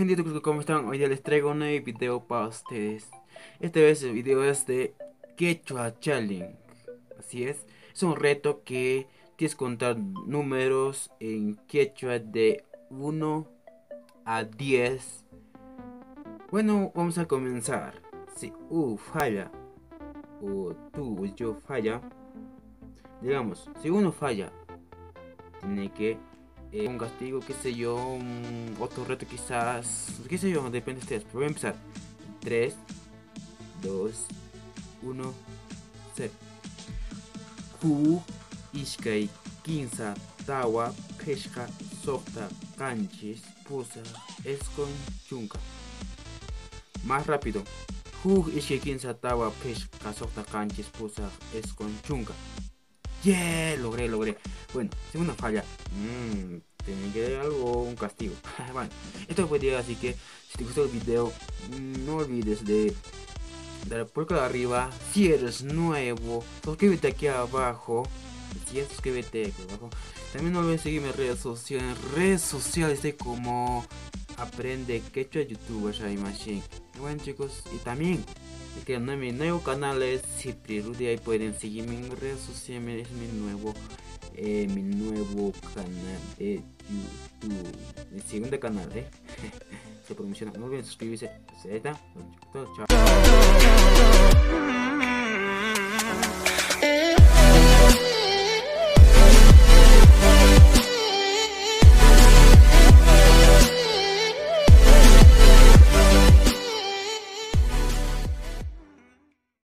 gente, ¿cómo están? Hoy día les traigo un nuevo video para ustedes. Esta vez el video es de Quechua Challenge. Así es un reto que tienes que contar números en quechua de 1 a 10. Bueno, vamos a comenzar. Si falla, o tú o yo falla, digamos, si uno falla, tiene que un castigo, qué sé yo, otro reto quizás, qué sé yo, depende de ustedes. Pero voy a empezar. 3, 2, 1, 0. Hu, Ishkai, Kinsa, Tawa, Peshka, Sokta, Kanchis, Pusa, Eskon, Chunka. Más rápido. Hu, Ishkai, Kinsa, Tawa, Peshka, Sokta, Kanchis, Pusa, Eskon, Chunka. Yeah, logré. Bueno, segunda falla. Tiene que dar algo, un castigo. Bueno, esto fue todo, así que si te gustó el video, no olvides de dar por acá arriba. Si eres nuevo, suscríbete aquí abajo. Si es, suscríbete aquí abajo. También no olvides seguirme en redes sociales de como Aprende Quechua YouTubers I Machine. Bueno chicos, y también que mi nuevo canal es Cipri Rudy, ahí pueden seguirme en redes sociales, es mi nuevo canal de YouTube, mi segundo canal, se promociona, no olviden suscribirse, chao.